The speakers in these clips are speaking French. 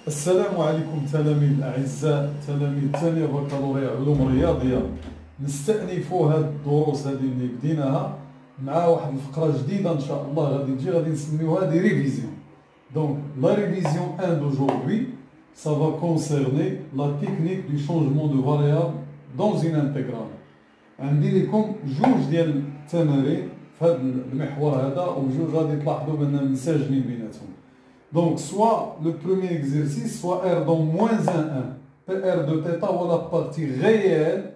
السلام عليكم تلاميذ الأعزاء، تلاميذ ثانية بكالوريا علوم رياضية. نستأنفوا هاد الدروس هذه اللي بديناها مع واحد الفقرة جديدة إن شاء الله غادي نسميوها دي ريفيزيون. Donc la révision 1 d'aujourd'hui, ça va concerner la technique du changement de variable dans une intégrale. عندي لكم جوج ديال التمارين في هذا المحور هذا وجوج غادي تلاحظوا بأننا منسجمين بيناتهم. Donc, soit le premier exercice, soit R dans moins 1, PR de θ ou la partie réelle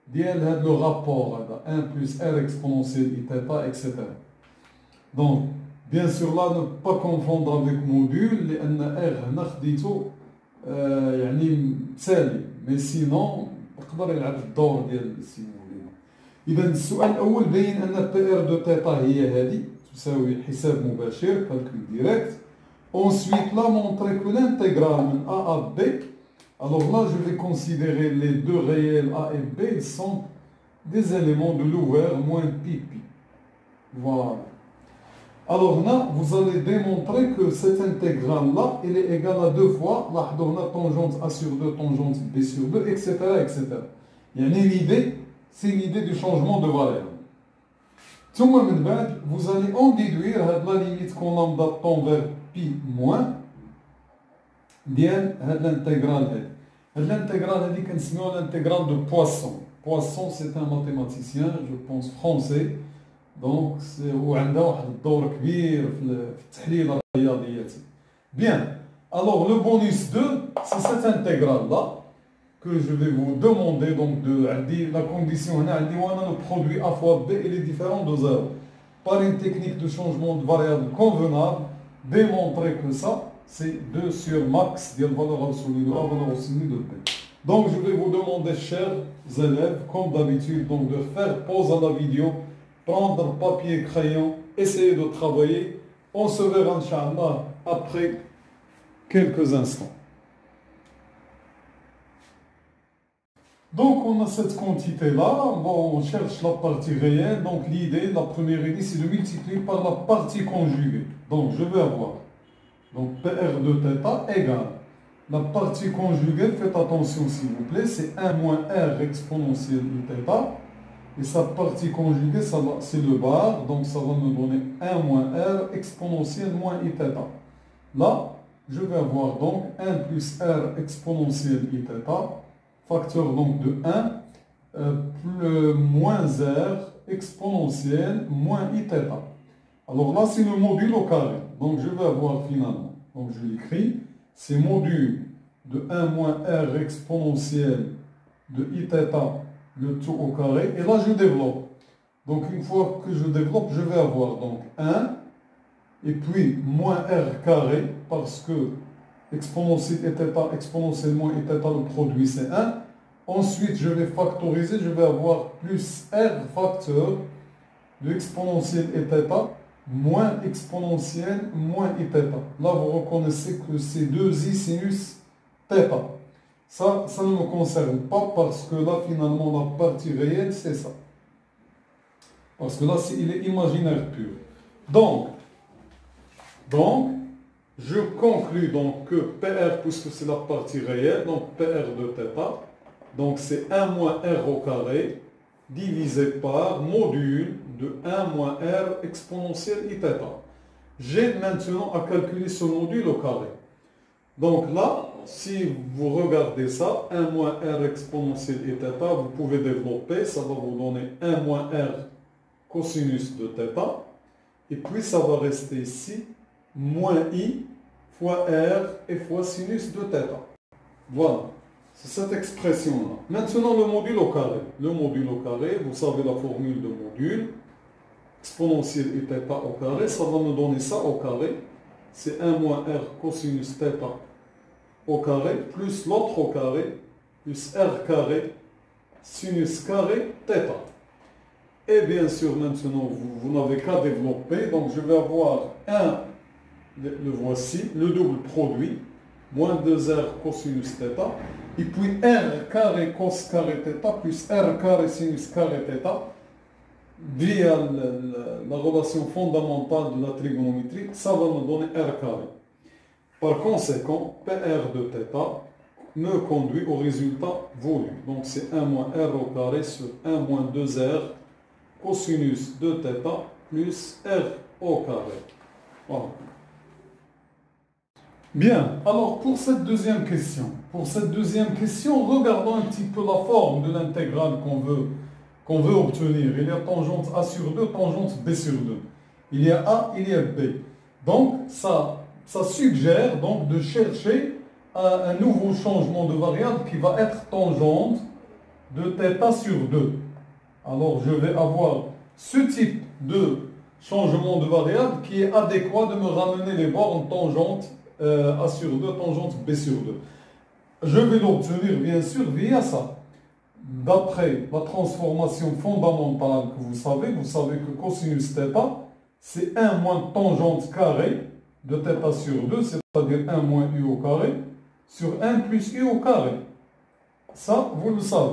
de le rapport 1 plus R exponentielle iθ, etc. Donc, bien sûr, là, ne pas confondre avec module, لأن R هنا خديتو يعني مثالي، mais sinon يقدر يلعب الدور ديال السيمولين. إذا السؤال الأول بين أن PR de θ هي هذه تساوي حساب مباشر calcul direct. Ensuite, là, montrer que l'intégrale de A à B, alors là, je vais considérer les deux réels A et B, ils sont des éléments de l'ouvert moins pi pi. Voilà. Alors là, vous allez démontrer que cette intégrale-là, elle est égale à 2 fois, là, on a tangente A sur 2, tangente B sur 2, etc., etc. L'idée, c'est l'idée du changement de variable. Vous allez en déduire la limite qu'on lambda tend vers pi moins ديال هاد l'intégrale هادي. هاد l'intégrale هادي كنسميوها l'intégrale de Poisson. Poisson c'est un mathématicien, je pense français. Donc وعنده واحد الدور كبير في التحليل الرياضياتي. Bien. Alors le bonus 2, c'est cette intégrale là que je vais vous demander donc la condition هنا عندي وانا le produit A fois B il est différent de 0. Par une technique de changement de variable convenable, démontrer que ça, c'est 2 sur max de valeur absolue de A, valeur absolue de B. Donc, je vais vous demander, chers élèves, comme d'habitude, donc de faire pause à la vidéo, prendre papier et crayon, essayer de travailler. On se verra, Inch'Allah, après quelques instants. Donc, on a cette quantité-là. Bon, on cherche la partie réelle. Donc, l'idée, la première idée, c'est de multiplier par la partie conjuguée. Donc, je vais avoir donc PR de θ égale la partie conjuguée, faites attention s'il vous plaît, c'est 1 moins R exponentielle iθ. Et sa partie conjuguée, c'est le bar. Donc, ça va me donner 1 moins R exponentielle moins iθ. Là, je vais avoir donc 1 plus R exponentielle iθ. Facteur donc de 1 plus moins R exponentielle moins iθ. Alors là, c'est le module au carré. Donc je vais avoir finalement, donc je l'écris, c'est module de 1 moins R exponentielle de iθ, le tout au carré. Et là, je développe. Donc une fois que je développe, je vais avoir donc 1 et puis moins R carré parce que exponentielle iθ, exponentielle moins iθ, le produit c'est 1. Ensuite, je vais factoriser, je vais avoir plus R facteur de exponentielle iθ moins exponentielle moins iθ. Là, vous reconnaissez que c'est 2i sinus θ. Ça ne me concerne pas parce que là, finalement, la partie réelle, c'est ça. Parce que là, il est imaginaire pur. Donc, je conclus donc que PR, puisque c'est la partie réelle, donc PR de θ, donc c'est 1 moins R au carré divisé par module de 1 moins R exponentielle iθ. J'ai maintenant à calculer ce module au carré. Donc là, si vous regardez ça, 1 moins R exponentielle iθ, vous pouvez développer, ça va vous donner 1 moins R cosinus de θ. Et puis ça va rester ici, moins I fois R et fois sinus de θ. Voilà. C'est cette expression-là. Maintenant, le module au carré. Le module au carré, vous savez la formule de module. Exponentielle iθ au carré, ça va me donner ça au carré. C'est 1 moins R cosinus θ au carré, plus l'autre au carré, plus R carré, sinus carré, θ. Et bien sûr, maintenant, vous n'avez qu'à développer. Donc, je vais avoir 1, le voici, le double produit, moins 2R cosinus θ. Et puis R carré cos carré θ plus R carré sinus carré θ via la relation fondamentale de la trigonométrie, ça va me donner R carré. Par conséquent, PR de θ me conduit au résultat voulu. Donc c'est 1 moins R au carré sur 1 moins 2R cosinus de θ plus R au carré. Voilà. Bien, alors pour cette deuxième question, regardons un petit peu la forme de l'intégrale qu'on veut obtenir. Il y a tangente A sur 2, tangente B sur 2. Il y a A, il y a B. Donc ça suggère donc de chercher un nouveau changement de variable qui va être tangente de θ sur 2. Alors je vais avoir ce type de changement de variable qui est adéquat de me ramener les bornes tangente A sur 2, tangente B sur 2. Je vais l'obtenir bien sûr via ça. D'après la transformation fondamentale que vous savez que cosinus θ, c'est 1 moins tangente carré de θ sur 2, c'est-à-dire 1 moins u au carré, sur 1 plus u au carré. Ça, vous le savez.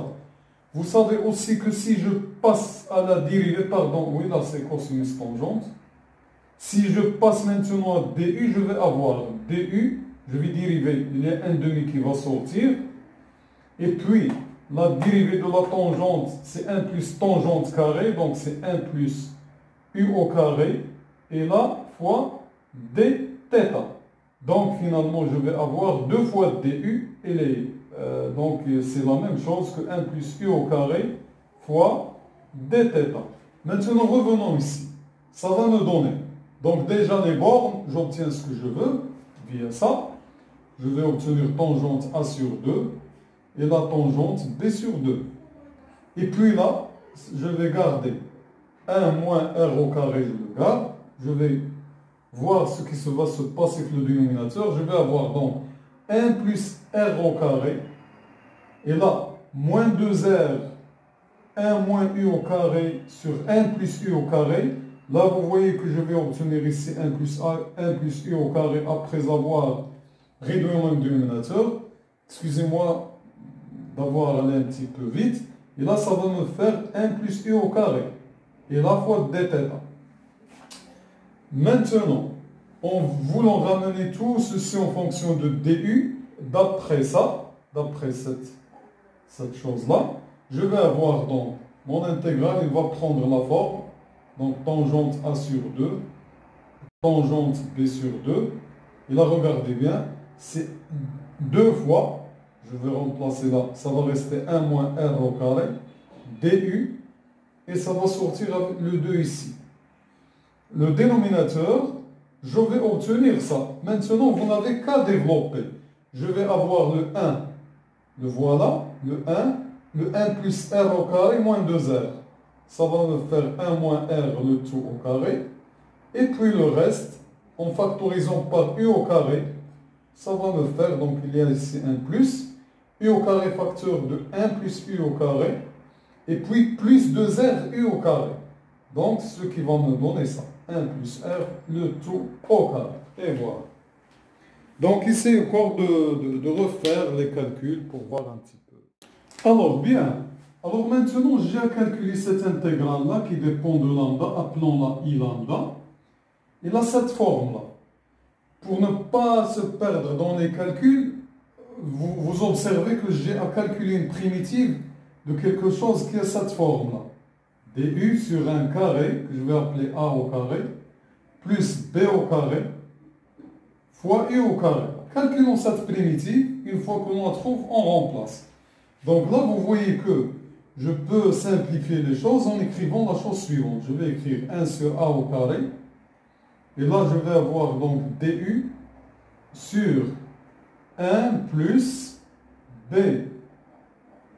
Vous savez aussi que si je passe à la dérivée, oui, là c'est cosinus tangente. Si je passe maintenant à du, je vais avoir du, je vais dériver, il y a un demi qui va sortir. Et puis, la dérivée de la tangente, c'est 1 plus tangente carré, donc c'est 1 plus u au carré, et là, fois dθ. Donc, finalement, je vais avoir 2 fois du, et donc c'est la même chose que 1 plus u au carré fois dθ. Maintenant, revenons ici. Ça va me donner. Donc, déjà, les bornes, j'obtiens ce que je veux via ça. Je vais obtenir tangente A sur 2 et la tangente B sur 2. Et puis là, je vais garder 1 moins R au carré, je le garde. Je vais voir ce qui va se passer avec le dénominateur. Je vais avoir donc 1 plus R au carré. Et là, moins 2R, 1 moins U au carré sur 1 plus U au carré. Là, vous voyez que je vais obtenir ici 1 plus A, 1 plus U au carré après avoir réduit le dénominateur. Excusez-moi d'avoir allé un petit peu vite. Et là, ça va me faire 1 plus U au carré. Et la fois dθ. Maintenant, en voulant ramener tout ceci en fonction de du, d'après ça, d'après cette chose-là, je vais avoir donc mon intégrale, il va prendre la forme, donc tangente A sur 2, tangente B sur 2, et là, regardez bien, c'est 2 fois, je vais remplacer là, ça va rester 1 moins R au carré, du, et ça va sortir avec le 2 ici. Le dénominateur, je vais obtenir ça. Maintenant, vous n'avez qu'à développer. Je vais avoir le 1, le voilà, le 1 plus R au carré moins 2R. Ça va me faire 1 moins R le tout au carré. Et puis le reste, en factorisant par U au carré, ça va me faire, donc il y a ici un plus, U au carré facteur de 1 plus U au carré, et puis plus 2R U au carré. Donc, ce qui va me donner ça. 1 plus R, le tout au carré. Et voilà. Donc, ici, encore de refaire les calculs pour voir un petit peu. Alors, bien. Alors, maintenant, j'ai calculé cette intégrale-là qui dépend de lambda, appelons-la I lambda. Il a cette forme-là. Pour ne pas se perdre dans les calculs, vous observez que j'ai à calculer une primitive de quelque chose qui a cette forme-là. du sur un carré, que je vais appeler A au carré, plus B au carré, fois U au carré. Calculons cette primitive, une fois que l'on la trouve, on remplace. Donc là, vous voyez que je peux simplifier les choses en écrivant la chose suivante. Je vais écrire 1 sur A au carré, et là, je vais avoir donc du sur 1 plus B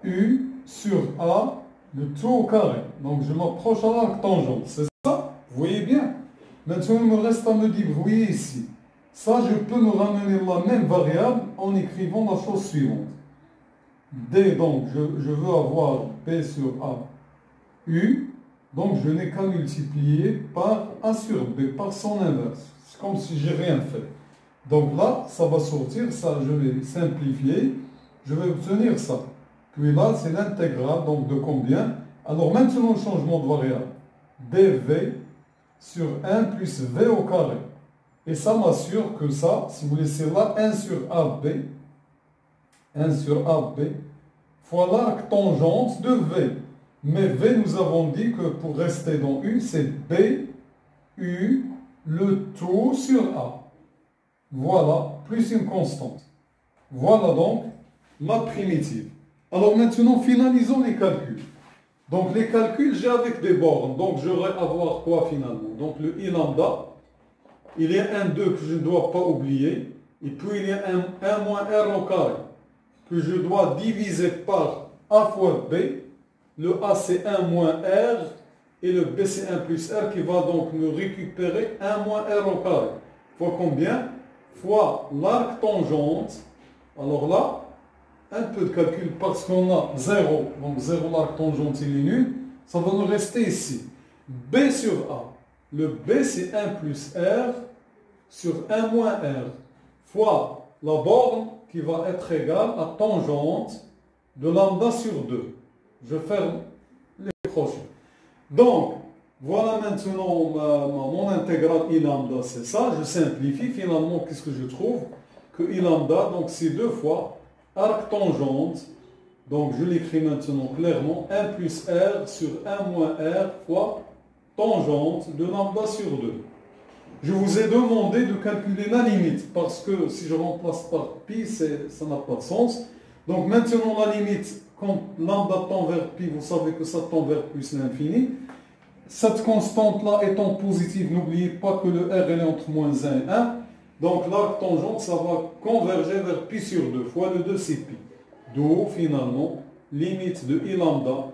U sur A, le tout au carré. Donc, je m'approche à la tangente. C'est ça? Vous voyez bien? Maintenant, il me reste à me débrouiller ici. Ça, je peux me ramener la même variable en écrivant la chose suivante. D, donc, je veux avoir B sur A, U. Donc, je n'ai qu'à multiplier par A sur B, par son inverse. C'est comme si j'ai rien fait. Donc là, ça va sortir, ça, je vais simplifier. Je vais obtenir ça. Puis là, c'est l'intégrale, donc de combien? Alors maintenant, le changement de variable. dv sur 1 plus v au carré. Et ça m'assure que ça, si vous laissez là 1 sur AB, 1 sur AB, fois l'arc tangente de V. Mais V, nous avons dit que pour rester dans U, c'est B, U, le tout sur A. Voilà, plus une constante. Voilà donc ma primitive. Alors maintenant, finalisons les calculs. Donc les calculs, j'ai avec des bornes. Donc j'aurai à voir quoi finalement? Donc le I lambda, il y a un 2 que je ne dois pas oublier. Et puis il y a un 1 moins R au carré que je dois diviser par A fois B. Le A c'est 1 moins R et le B c'est 1 plus R qui va donc me récupérer 1 moins R au carré. Fois combien? Fois l'arc tangente. Alors là, un peu de calcul parce qu'on a 0. Donc 0 l'arc tangente il est nul. Ça va nous rester ici. B sur A. Le B c'est 1 plus R sur 1 moins R. Fois la borne qui va être égale à tangente de lambda sur 2. Je ferme les crochets. Donc, voilà maintenant mon intégrale I lambda, c'est ça. Je simplifie. Finalement, qu'est-ce que je trouve? Que I lambda, donc c'est 2 fois arc tangente. Donc, je l'écris maintenant clairement. 1 plus R sur 1 moins R fois tangente de lambda sur 2. Je vous ai demandé de calculer la limite, parce que si je remplace par pi, ça n'a pas de sens. Donc maintenant la limite, quand lambda tend vers pi, vous savez que ça tend vers plus l'infini. Cette constante-là étant positive, n'oubliez pas que le R est entre moins 1 et 1. Donc l'arc tangente, ça va converger vers pi sur 2, fois le 2 c'est pi. D'où finalement, limite de I lambda,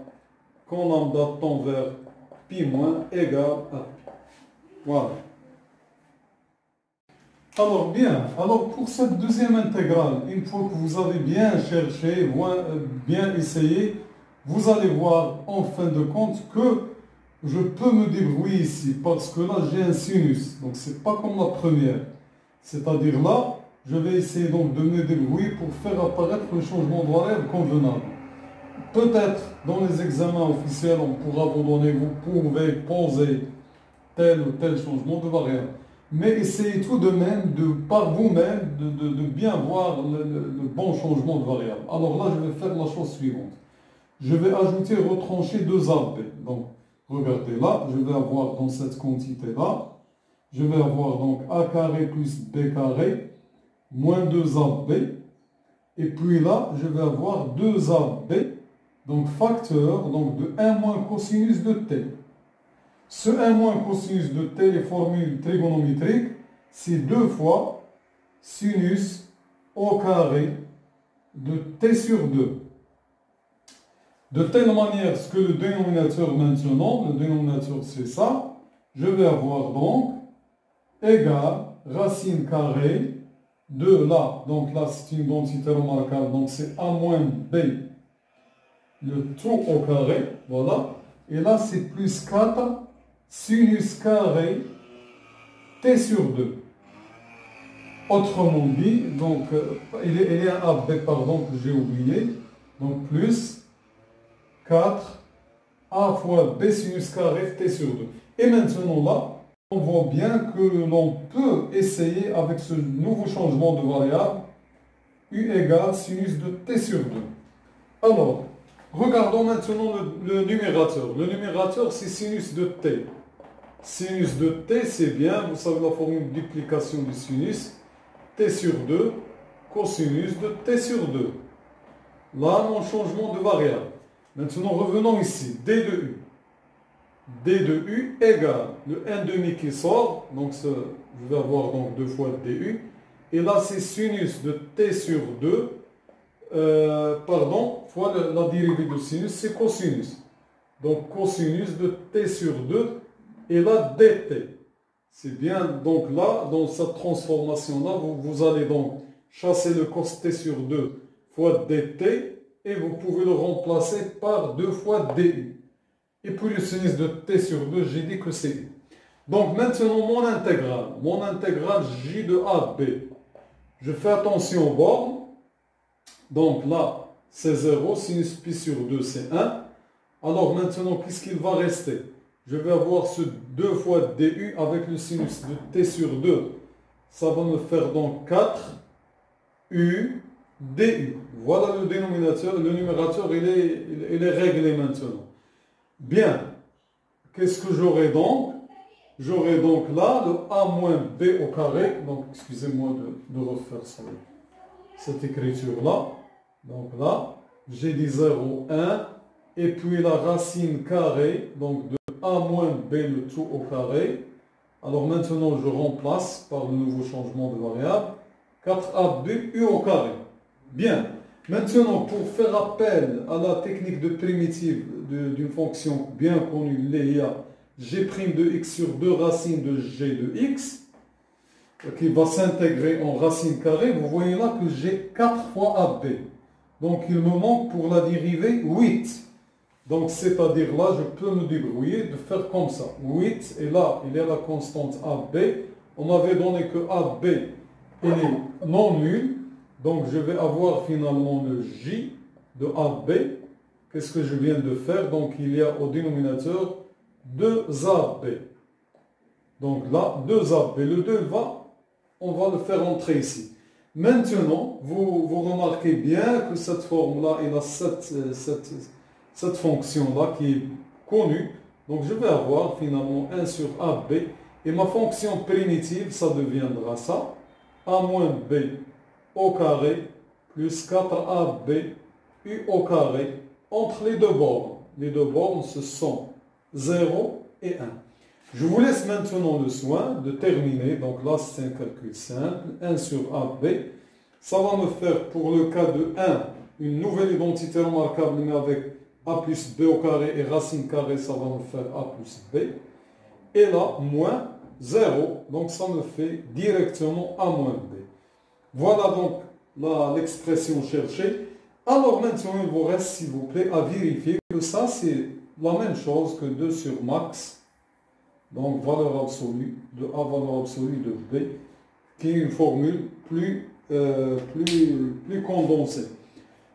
quand lambda tend vers pi moins, égale à pi. Voilà. Alors bien, alors pour cette deuxième intégrale, une fois que vous avez bien cherché, bien essayé, vous allez voir en fin de compte que je peux me débrouiller ici, parce que là j'ai un sinus, donc c'est pas comme la première. C'est-à-dire là, je vais essayer donc de me débrouiller pour faire apparaître le changement de variable convenable. Peut-être dans les examens officiels, on pourra vous donner, vous pouvez poser tel ou tel changement de variable. Mais essayez tout de même, par vous-même, de bien voir le bon changement de variable. Alors là, je vais faire la chose suivante. Je vais ajouter, retrancher 2AB. Donc, regardez là, je vais avoir dans cette quantité-là, je vais avoir donc A carré plus B carré, moins 2AB. Et puis là, je vais avoir 2AB, donc facteur donc de 1 moins cosinus de T. Ce 1 moins cosinus de T, les formules trigonométriques, c'est 2 fois sinus au carré de T sur 2. De telle manière que le dénominateur maintenant, le dénominateur c'est ça, je vais avoir donc égal racine carrée de là, donc là c'est une identité remarquable, donc c'est A moins B, le tout au carré, voilà, et là c'est plus 4 sinus carré T sur 2. Autrement dit, donc, il y a un AB, pardon, que j'ai oublié. Donc, plus 4 A fois B sinus carré T sur 2. Et maintenant, là, on voit bien que l'on peut essayer avec ce nouveau changement de variable, U égale sinus de T sur 2. Alors, regardons maintenant le numérateur. Le numérateur, c'est sinus de T. Sinus de T, c'est bien, vous savez la formule de duplication du sinus, T sur 2, cosinus de T sur 2. Là, mon changement de variable. Maintenant, revenons ici, D de U. D de U égale le 1,5 qui sort, donc je vais avoir donc 2 fois DU, et là c'est sinus de T sur 2, fois la dérivée de sinus, c'est cosinus. Donc cosinus de T sur 2, et là dt. C'est bien, donc là, dans cette transformation-là, vous allez donc chasser le cos T sur 2 fois dt, et vous pouvez le remplacer par 2 fois du. Et puis le sinus de T sur 2, j'ai dit que c'est U. Donc maintenant, mon intégrale J de A, B. Je fais attention aux bornes. Donc là, c'est 0, sinus pi sur 2, c'est 1. Alors maintenant, qu'est-ce qu'il va rester? Je vais avoir ce 2 fois du avec le sinus de T sur 2 Ça va me faire donc 4 U du. Voilà le dénominateur, le numérateur, il est réglé maintenant. Bien, qu'est-ce que j'aurai donc? J'aurai donc là le A moins B au carré. Donc, excusez-moi de refaire cette écriture-là. Donc là, j'ai dit 0, 1. Et puis la racine carrée, donc de A moins B le tout au carré. Alors maintenant, je remplace par le nouveau changement de variable 4AB U au carré. Bien. Maintenant, pour faire appel à la technique de primitive d'une fonction bien connue, l'EIA, G' de x sur 2 racines de G de x, qui va s'intégrer en racine carrée, vous voyez là que j'ai 4 fois AB. Donc il me manque pour la dérivée 8. Donc c'est-à-dire là, je peux me débrouiller de faire comme ça. 8, et là, il y a la constante AB. On avait donné que AB est non nul. Donc je vais avoir finalement le J de AB. Qu'est-ce que je viens de faire? Donc il y a au dénominateur 2AB. Donc là, 2AB. Le 2 on va le faire entrer ici. Maintenant, vous remarquez bien que cette forme-là, il a cette fonction-là qui est connue. Donc je vais avoir finalement 1 sur AB. Et ma fonction primitive, ça deviendra ça. A moins B au carré plus 4AB U au carré entre les deux bornes. Les deux bornes, ce sont 0 et 1. Je vous laisse maintenant le soin de terminer. Donc là, c'est un calcul simple. 1 sur AB. Ça va me faire, pour le cas de 1, une nouvelle identité remarquable, mais avec A plus B au carré et racine carrée, ça va me faire A plus B. Et là, moins 0. Donc ça me fait directement A moins B. Voilà donc l'expression cherchée. Alors maintenant, il vous reste, s'il vous plaît, à vérifier que ça, c'est la même chose que 2 sur max. Donc, valeur absolue de A, valeur absolue de B, qui est une formule plus condensée.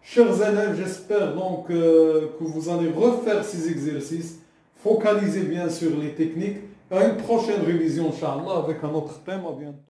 Chers élèves, j'espère donc que vous allez refaire ces exercices. Focalisez bien sur les techniques. À une prochaine révision, Inch'Allah, avec un autre thème. À bientôt.